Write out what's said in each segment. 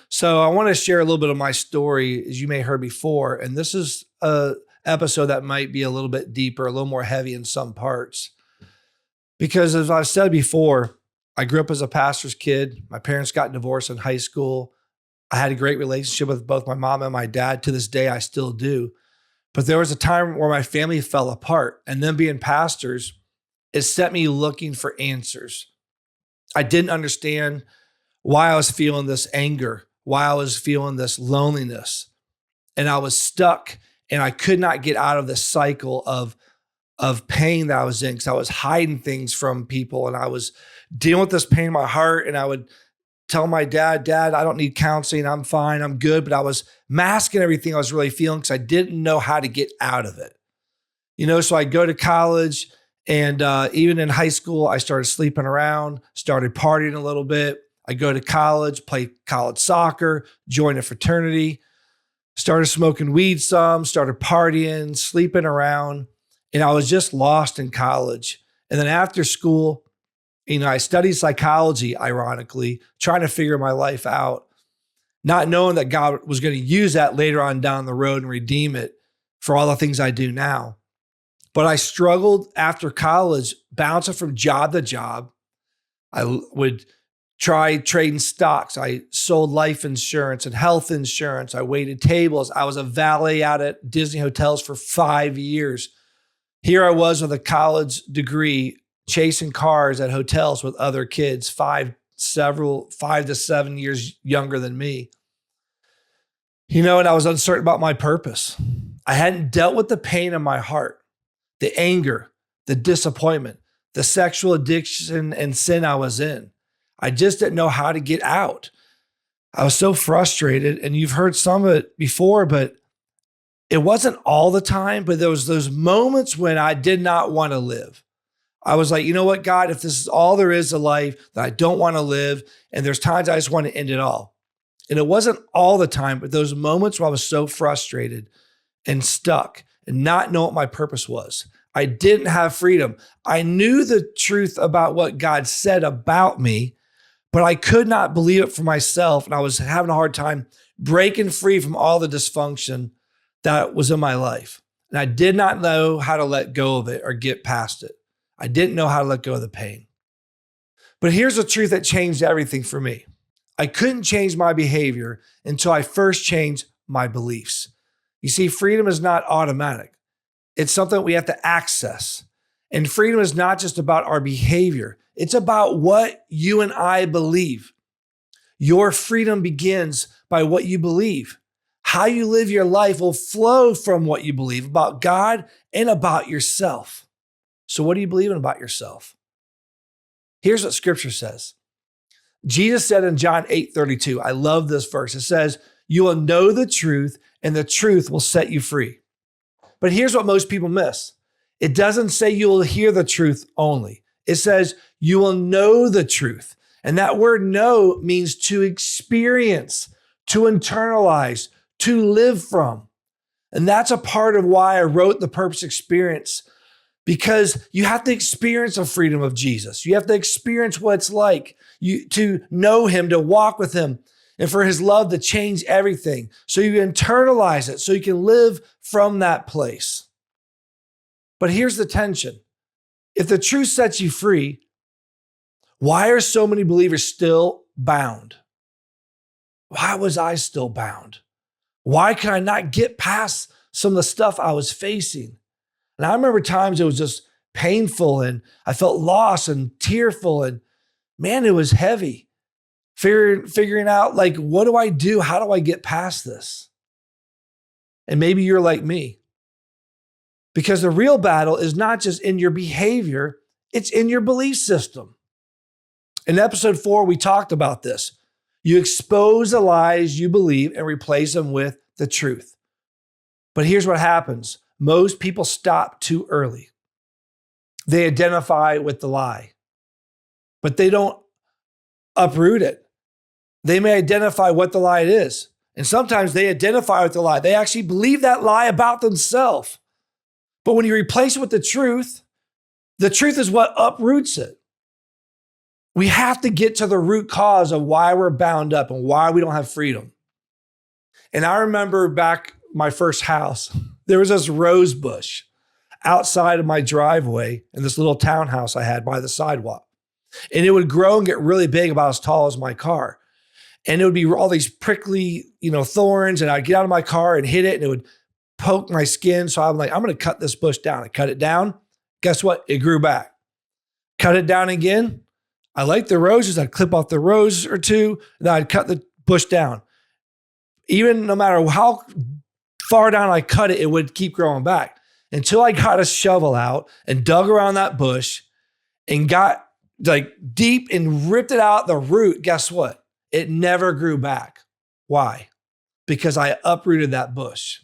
So I want to share a little bit of my story, as you may have heard before. And this is a episode that might be a little bit deeper, a little more heavy in some parts. Because as I've said before, I grew up as a pastor's kid. My parents got divorced in high school. I had a great relationship with both my mom and my dad. To this day, I still do. But there was a time where my family fell apart. And them being pastors, it set me looking for answers. I didn't understand why I was feeling this anger, why I was feeling this loneliness. And I was stuck and I could not get out of this cycle of pain that I was in because I was hiding things from people and I was dealing with this pain in my heart. And I would tell my dad, I don't need counseling. I'm fine. I'm good. But I was masking everything I was really feeling because I didn't know how to get out of it. So I go to college and even in high school, I started sleeping around, started partying a little bit. I go to college, play college soccer, join a fraternity, started smoking weed some, started partying, sleeping around. And I was just lost in college. And then after school, I studied psychology, ironically, trying to figure my life out, not knowing that God was going to use that later on down the road and redeem it for all the things I do now. But I struggled after college, bouncing from job to job. I would try trading stocks. I sold life insurance and health insurance. I waited tables. I was a valet out at Disney hotels for 5 years. Here I was with a college degree, chasing cars at hotels with other kids, 5 to 7 years younger than me. And I was uncertain about my purpose. I hadn't dealt with the pain in my heart, the anger, the disappointment, the sexual addiction and sin I was in. I just didn't know how to get out. I was so frustrated, and you've heard some of it before, but it wasn't all the time, but there was those moments when I did not want to live. I was like, you know what, God, if this is all there is to life, that I don't want to live, and there's times I just want to end it all. And it wasn't all the time, but those moments where I was so frustrated and stuck and not know what my purpose was. I didn't have freedom. I knew the truth about what God said about me, but I could not believe it for myself. And I was having a hard time breaking free from all the dysfunction that was in my life. And I did not know how to let go of it or get past it. I didn't know how to let go of the pain. But here's the truth that changed everything for me. I couldn't change my behavior until I first changed my beliefs. You see, freedom is not automatic. It's something we have to access. And freedom is not just about our behavior. It's about what you and I believe. Your freedom begins by what you believe. How you live your life will flow from what you believe about God and about yourself. So what are you believing about yourself? Here's what scripture says. Jesus said in John 8:32, I love this verse. It says, you will know the truth and the truth will set you free. But here's what most people miss. It doesn't say you will hear the truth only. It says you will know the truth. And that word know means to experience, to internalize, to live from. And that's a part of why I wrote The Purpose Experience, because you have to experience the freedom of Jesus. You have to experience what it's like to know him, to walk with him, and for his love to change everything. So you internalize it so you can live from that place. But here's the tension. If the truth sets you free, why are so many believers still bound? Why was I still bound? Why could I not get past some of the stuff I was facing? And I remember times it was just painful and I felt lost and tearful and man, it was heavy. Figuring out like, what do I do? How do I get past this? And maybe you're like me. Because the real battle is not just in your behavior, it's in your belief system. In episode 4, we talked about this. You expose the lies you believe and replace them with the truth. But here's what happens. Most people stop too early. They identify with the lie, but they don't uproot it. They may identify what the lie is. And sometimes they identify with the lie. They actually believe that lie about themselves. But when you replace it with the truth is what uproots it. We have to get to the root cause of why we're bound up and why we don't have freedom. And I remember back my first house, there was this rose bush outside of my driveway in this little townhouse I had by the sidewalk. And it would grow and get really big, about as tall as my car. And it would be all these prickly, thorns. And I'd get out of my car and hit it and it would poke my skin. So I'm like, I'm going to cut this bush down. I cut it down. Guess what? It grew back. Cut it down again. I liked the roses. I'd clip off the rose or two. And then I'd cut the bush down. Even no matter how far down I cut it, it would keep growing back until I got a shovel out and dug around that bush and got like deep and ripped it out the root. Guess what? It never grew back. Why? Because I uprooted that bush.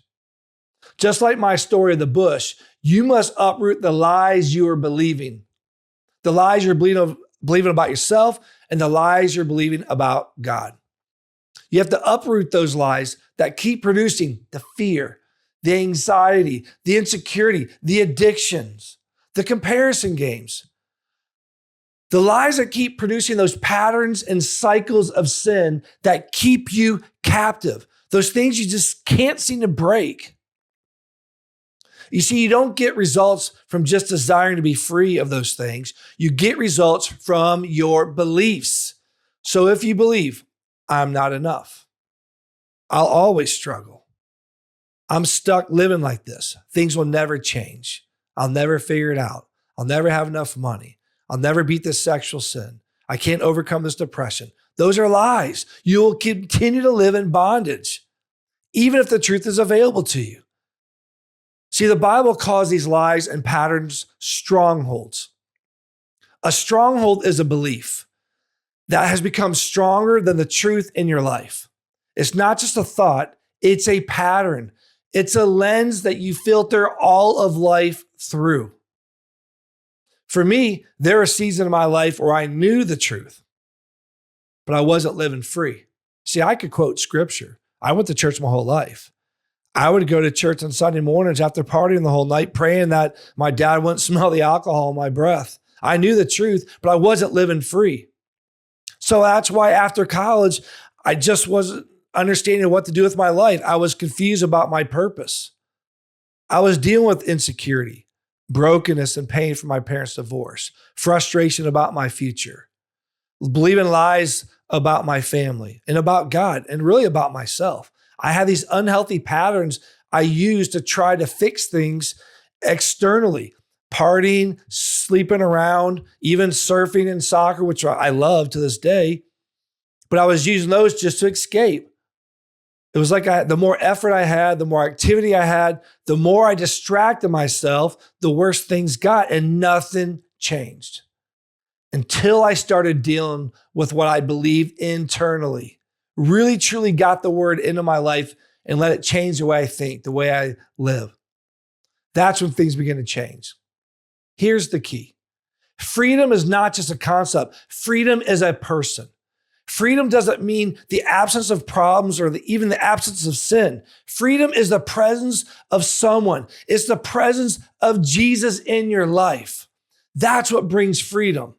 Just like my story of the bush, you must uproot the lies you are believing, the lies you're believing about yourself and the lies you're believing about God. You have to uproot those lies that keep producing the fear, the anxiety, the insecurity, the addictions, the comparison games. The lies that keep producing those patterns and cycles of sin that keep you captive. Those things you just can't seem to break. You see, you don't get results from just desiring to be free of those things. You get results from your beliefs. So if you believe, I'm not enough, I'll always struggle, I'm stuck living like this, things will never change, I'll never figure it out, I'll never have enough money, I'll never beat this sexual sin, I can't overcome this depression. Those are lies. You will continue to live in bondage, even if the truth is available to you. See, the Bible calls these lies and patterns strongholds. A stronghold is a belief that has become stronger than the truth in your life. It's not just a thought, it's a pattern. It's a lens that you filter all of life through. For me, there were seasons in my life where I knew the truth, but I wasn't living free. See, I could quote scripture. I went to church my whole life. I would go to church on Sunday mornings after partying the whole night, praying that my dad wouldn't smell the alcohol in my breath. I knew the truth, but I wasn't living free. So that's why after college, I just wasn't understanding what to do with my life. I was confused about my purpose. I was dealing with insecurity, brokenness, and pain from my parents' divorce, frustration about my future, believing lies about my family and about God and really about myself. I had these unhealthy patterns I used to try to fix things externally. Partying, sleeping around, even surfing and soccer, which I love to this day. But I was using those just to escape. It was like the more effort I had, the more activity I had, the more I distracted myself, the worse things got, and nothing changed until I started dealing with what I believed internally. Really, truly got the word into my life and let it change the way I think, the way I live. That's when things begin to change. Here's the key. Freedom is not just a concept. Freedom is a person. Freedom doesn't mean the absence of problems or even the absence of sin. Freedom is the presence of someone. It's the presence of Jesus in your life. That's what brings freedom.